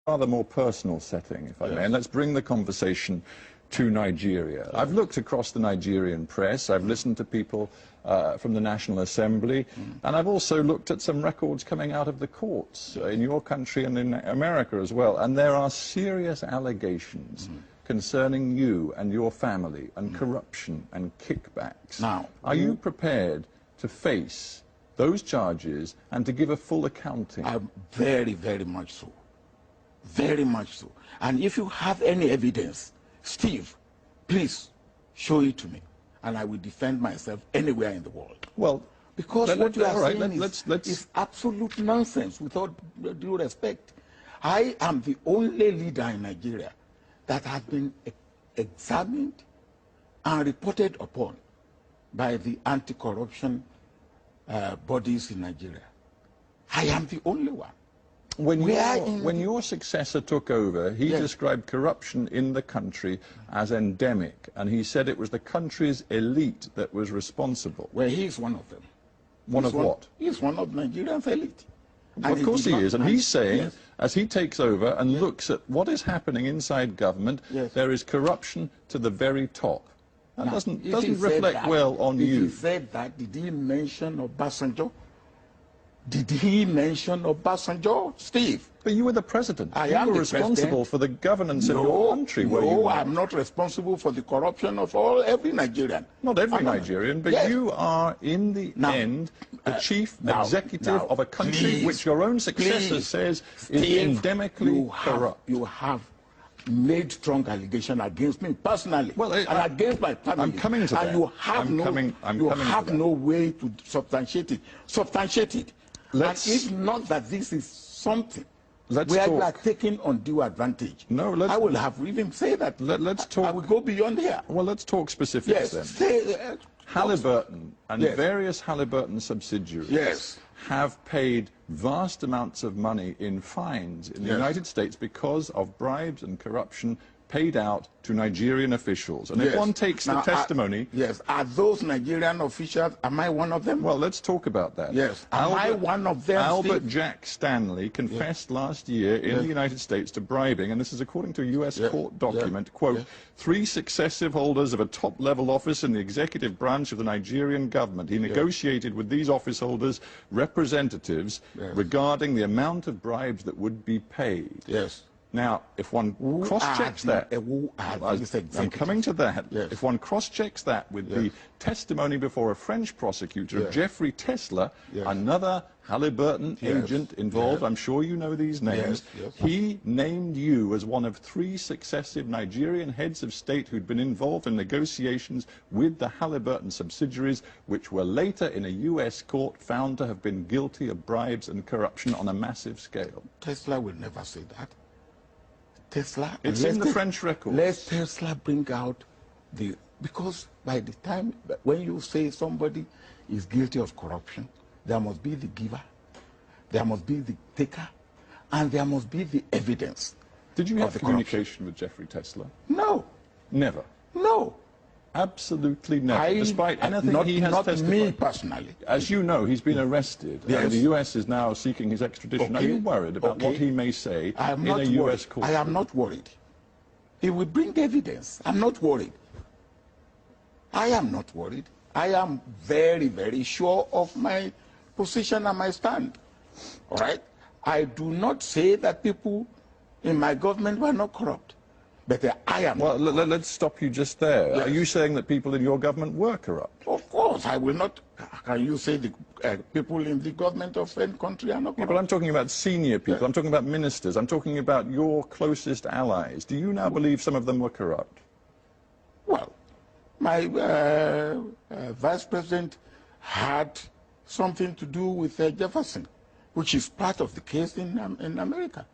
rather more personal setting, if I may, and let's bring the conversation to Nigeria. I've looked across the Nigerian press, I've listened to people from the National Assembly, and I've also looked at some records coming out of the courts in your country and in America as well, and there are serious allegations concerning you and your family and corruption and kickbacks. Now, are you prepared to face those charges and to give a full accounting? Very, very much so. Very much so. And if you have any evidence, Steve, please show it to me, and I will defend myself anywhere in the world. Well, because what you are saying is absolute nonsense, without due respect. I am the only leader in Nigeria that has been examined and reported upon by the anti-corruption bodies in Nigeria. I am the only one. When your successor took over, he described corruption in the country as endemic, and he said it was the country's elite that was responsible. Well, he's one of them. One of what? He's one of Nigeria's elite. Of course he is, and he's saying, as he takes over and looks at what is happening inside government, there is corruption to the very top. That doesn't reflect well on you. He said that, did he mention Obasanjo? Did he mention Obasanjo, Steve? But you were the president. You were responsible for the governance of your country. No, I'm not responsible for the corruption of every Nigerian. Not every Nigerian, but you are, in the end, the chief executive of a country which your own successor says is endemically corrupt. You have made strong allegation against me personally, and against my family. I'm coming to that. And you have no way to substantiate it. Substantiate it. And if not that this is something where you are taking undue advantage, I will have even say that. Let's talk. I will go beyond here. Well, let's talk specifics then. Halliburton and various Halliburton subsidiaries have paid vast amounts of money in fines in the United States because of bribes and corruption paid out to Nigerian officials. And if one takes the testimony... Are those Nigerian officials, am I one of them? Well, let's talk about that. Am I one of them, Albert Jack Stanley confessed last year in the United States to bribing, and this is according to a U.S. court document, quote, 3 successive holders of a top-level office in the executive branch of the Nigerian government. He negotiated with these office holders representatives regarding the amount of bribes that would be paid. Now, if one cross-checks that, I'm coming to that, if one cross-checks that with the testimony before a French prosecutor of Jeffrey Tesla, another Halliburton agent involved, I'm sure you know these names, he named you as one of 3 successive Nigerian heads of state who'd been involved in negotiations with the Halliburton subsidiaries, which were later in a U.S. court found to have been guilty of bribes and corruption on a massive scale. Tesla will never say that. Tesla, it's in the French records. Let Tesla bring out because by the time when you say somebody is guilty of corruption, there must be the giver, there must be the taker, and there must be the evidence. Did you have communication with Jeffrey Tesla? No. Never? No. Absolutely never, despite anything he has testified. Not me personally. As you know, he's been arrested, and the U.S. is now seeking his extradition. Are you worried about what he may say in a U.S. court? I am not worried. He will bring evidence. I'm not worried. I am not worried. I am very, very sure of my position and my stand. All right? I do not say that people in my government were not corrupt. But I am. Well, let's stop you just there. Are you saying that people in your government were corrupt? Of course, I will not. Can you say the people in the government of any country are not corrupt? But I'm talking about senior people. I'm talking about ministers. I'm talking about your closest allies. Do you now believe some of them were corrupt? Well, my vice president had something to do with Jefferson, which is part of the case in America.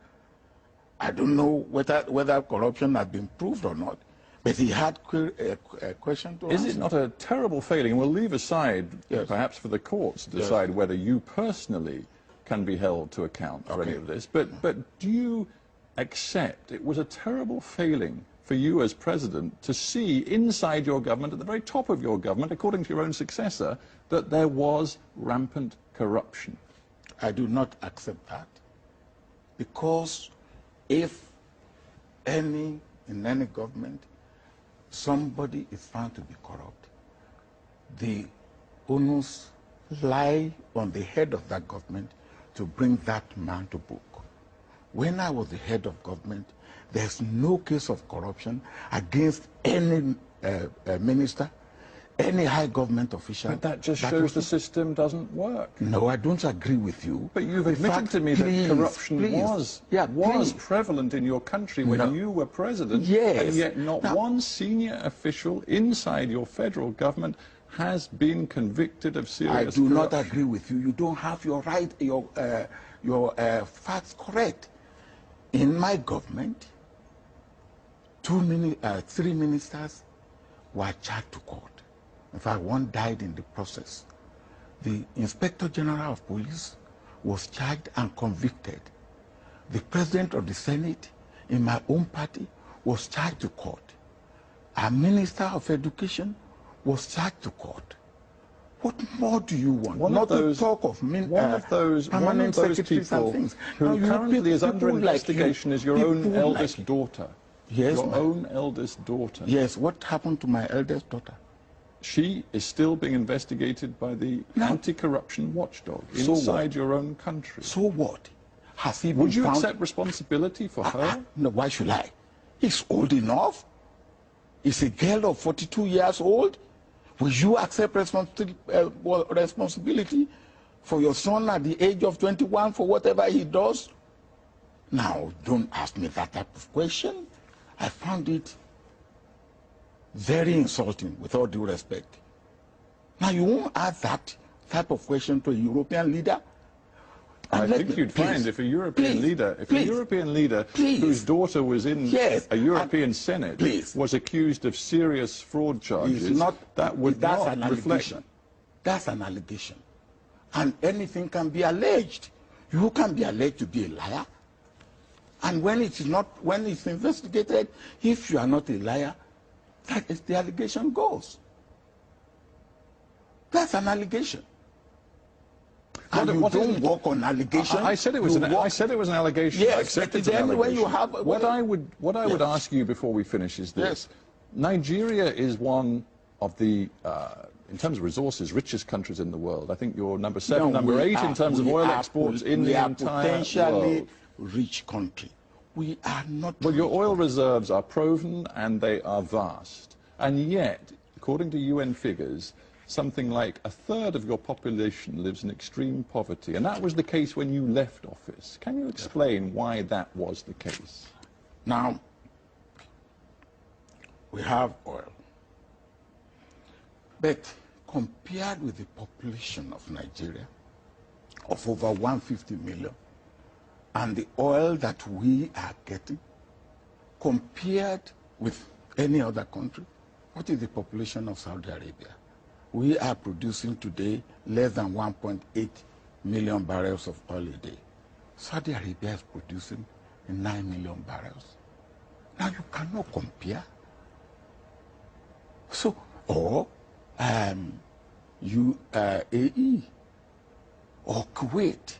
I don't know whether corruption has been proved or not, but he had a question to answer. Is it not a terrible failing? We'll leave aside, perhaps for the courts to decide whether you personally can be held to account for any of this, but do you accept it was a terrible failing for you as president to see inside your government, at the very top of your government, according to your own successor, that there was rampant corruption? I do not accept that, because if in any government, somebody is found to be corrupt, the onus lie on the head of that government to bring that man to book. When I was the head of government, there's no case of corruption against any minister, any high government official. But that just shows the system doesn't work. No, I don't agree with you. But you've admitted to me that corruption was prevalent in your country when you were president, and yet not one senior official inside your federal government has been convicted of serious corruption. I do not agree with you. You don't have your facts correct. In my government, 3 ministers were charged to court. In fact, one died in the process. The Inspector General of Police was charged and convicted. The President of the Senate in my own party was charged to court. A Minister of Education was charged to court. What more do you want? One of those people who currently is under investigation is your own eldest daughter. Yes, your own eldest daughter. Yes, what happened to my eldest daughter? She is still being investigated by the anti-corruption watchdog inside your own country. So what? Has he been Would you accept responsibility for her? No, why should I? He's old enough. He's a girl of 42 years old. Will you accept responsibility for your son at the age of 21 for whatever he does? Now, don't ask me that type of question. I found it very insulting, with all due respect. Now, you won't ask that type of question to a European leader? I think you'd find if a European leader, whose daughter was in a European Senate was accused of serious fraud charges, that would not reflect. That's an allegation. And anything can be alleged. You can be alleged to be a liar. And when it's investigated, if you are not a liar, that is the allegation goes. That's an allegation. And you don't work on allegation. I said it was an allegation. Yes, I accepted then an when you allegation. have What I would ask you before we finish is this: Nigeria is one of the, in terms of resources, richest countries in the world. I think you're number 7, number 8 in terms of oil exports in the entire potentially world. Rich country. We are not. Well, your oil reserves are proven and they are vast, and yet, according to UN figures, something like 1/3 of your population lives in extreme poverty, and that was the case when you left office. Can you explain why that was the case? Now, we have oil, but compared with the population of Nigeria, of over 150 million, and the oil that we are getting, compared with any other country, what is the population of Saudi Arabia? We are producing today less than 1.8 million barrels of oil a day. Saudi Arabia is producing 9 million barrels. Now you cannot compare. So, or UAE or Kuwait.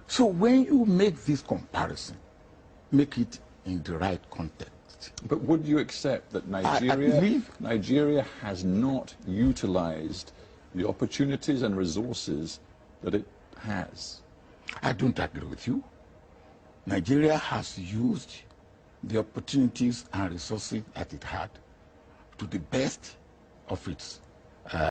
So when you make this comparison, make it in the right context. But would you accept that Nigeria has not utilized the opportunities and resources that it has? I don't agree with you. Nigeria has used the opportunities and resources that it had to the best of its